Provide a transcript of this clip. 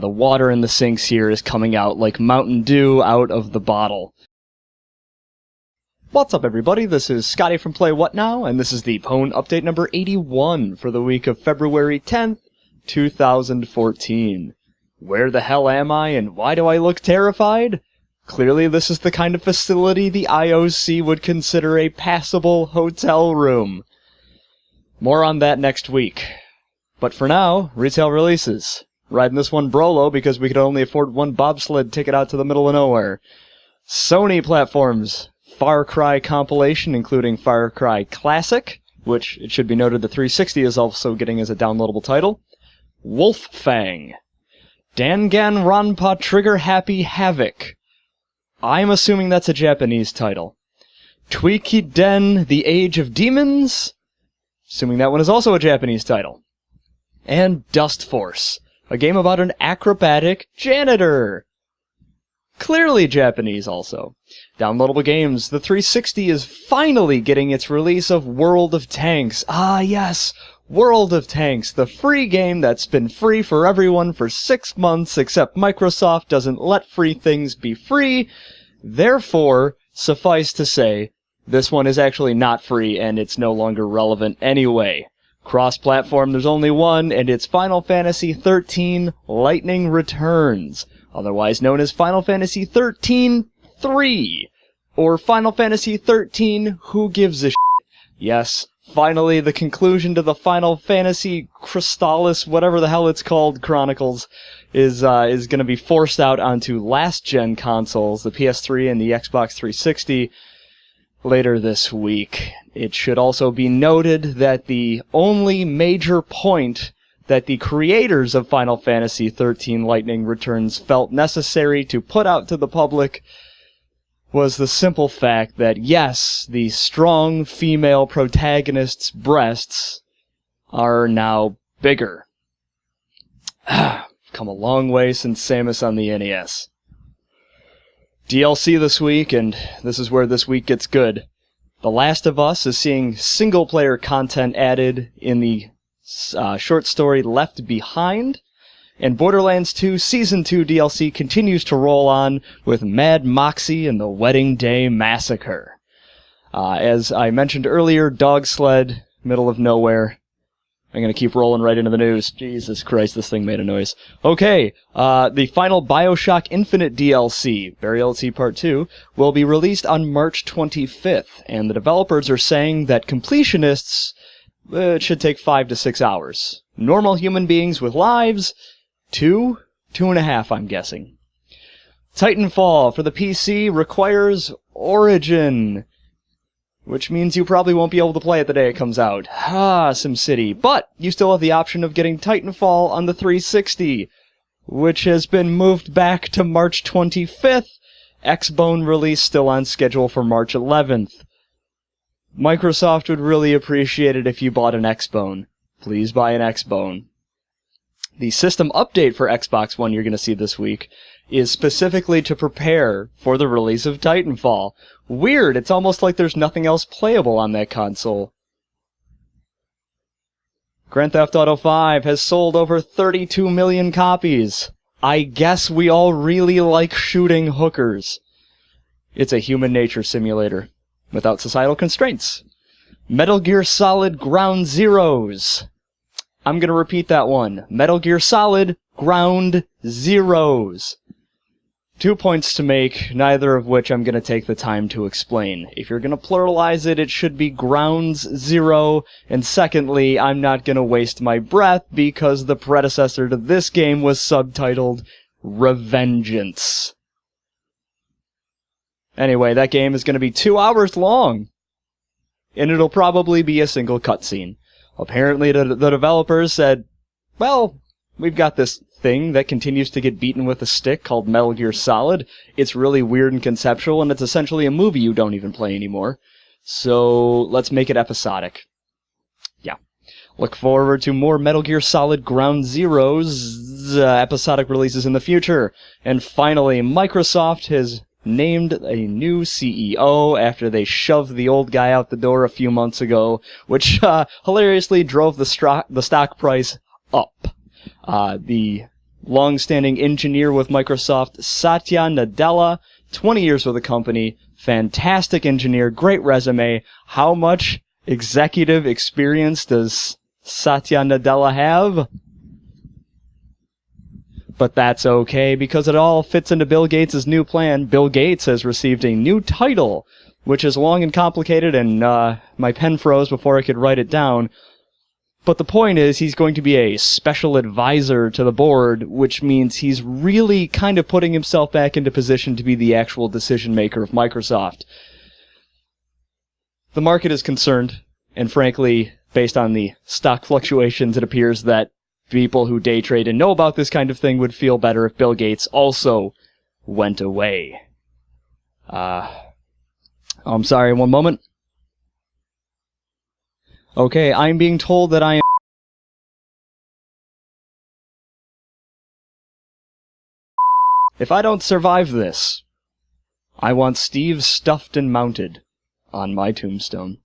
The water in the sinks here is coming out like Mountain Dew out of the bottle. What's up, everybody? This is Scotty from PlayWhatNow, and this is the Pwn update number 81 for the week of February 10th, 2014. Where the hell am I, and why do I look terrified? Clearly this is the kind of facility the IOC would consider a passable hotel room. More on that next week. But for now, retail releases. Riding this one Brolo because we could only afford one bobsled ticket out to the middle of nowhere. Sony platforms. Far Cry compilation, including Far Cry Classic, which, it should be noted, the 360 is also getting as a downloadable title. Wolffang. Danganronpa Trigger Happy Havoc. I'm assuming that's a Japanese title. Toukiden The Age of Demons. Assuming that one is also a Japanese title. And Dust Force, a game about an acrobatic janitor. Clearly Japanese also. Downloadable games. The 360 is finally getting its release of World of Tanks. Ah yes, World of Tanks, the free game that's been free for everyone for 6 months, except Microsoft doesn't let free things be free. Therefore, suffice to say, this one is actually not free and it's no longer relevant anyway. Cross-platform, there's only one, and it's Final Fantasy XIII Lightning Returns, otherwise known as Final Fantasy XIII 3, or Final Fantasy XIII Who Gives a Shit. Yes, finally the conclusion to the Final Fantasy Crystallis, whatever the hell it's called, Chronicles, is going to be forced out onto last-gen consoles, the PS3 and the Xbox 360, later this week. It should also be noted that the only major point that the creators of Final Fantasy XIII Lightning Returns felt necessary to put out to the public was the simple fact that, yes, the strong female protagonist's breasts are now bigger. Come a long way since Samus on the NES. DLC this week, and this is where this week gets good. The Last of Us is seeing single-player content added in the short story Left Behind, and Borderlands 2 Season 2 DLC continues to roll on with Mad Moxie and the Wedding Day Massacre. As I mentioned earlier, Dog Sled, middle of nowhere. I'm going to keep rolling right into the news. Jesus Christ, this thing made a noise. Okay, the final BioShock Infinite DLC, Burial at Sea Part 2, will be released on March 25th, and the developers are saying that completionists, it should take 5 to 6 hours. Normal human beings with lives, 2.5, I'm guessing. Titanfall for the PC requires Origin, which means you probably won't be able to play it the day it comes out. SimCity. But you still have the option of getting Titanfall on the 360, which has been moved back to March 25th. X-Bone release still on schedule for March 11th. Microsoft would really appreciate it if you bought an X-Bone. Please buy an X-Bone. The system update for Xbox One you're going to see this week is specifically to prepare for the release of Titanfall. Weird, it's almost like there's nothing else playable on that console. Grand Theft Auto V has sold over 32 million copies. I guess we all really like shooting hookers. It's a human nature simulator, without societal constraints. Metal Gear Solid Ground Zeroes. I'm gonna repeat that one. Metal Gear Solid Ground Zeroes. 2 points to make, neither of which I'm going to take the time to explain. If you're going to pluralize it, it should be Grounds Zero, and secondly, I'm not going to waste my breath because the predecessor to this game was subtitled Revengeance. Anyway, that game is going to be 2 hours long, and it'll probably be a single cutscene. Apparently the developers said, well, we've got this thing that continues to get beaten with a stick called Metal Gear Solid. It's really weird and conceptual, and it's essentially a movie you don't even play anymore. So let's make it episodic. Yeah. Look forward to more Metal Gear Solid Ground Zeroes episodic releases in the future. And finally, Microsoft has named a new CEO after they shoved the old guy out the door a few months ago, which hilariously drove the stock price up. The long-standing engineer with Microsoft, Satya Nadella, 20 years with the company, fantastic engineer, great resume. How much executive experience does Satya Nadella have? But that's okay, because it all fits into Bill Gates' new plan. Bill Gates has received a new title, which is long and complicated, and my pen froze before I could write it down. But the point is, he's going to be a special advisor to the board, which means he's really kind of putting himself back into position to be the actual decision maker of Microsoft. The market is concerned, and frankly, based on the stock fluctuations, it appears that people who day trade and know about this kind of thing would feel better if Bill Gates also went away. I'm sorry, one moment. Okay, I'm being told that I am... If I don't survive this, I want Steve stuffed and mounted on my tombstone.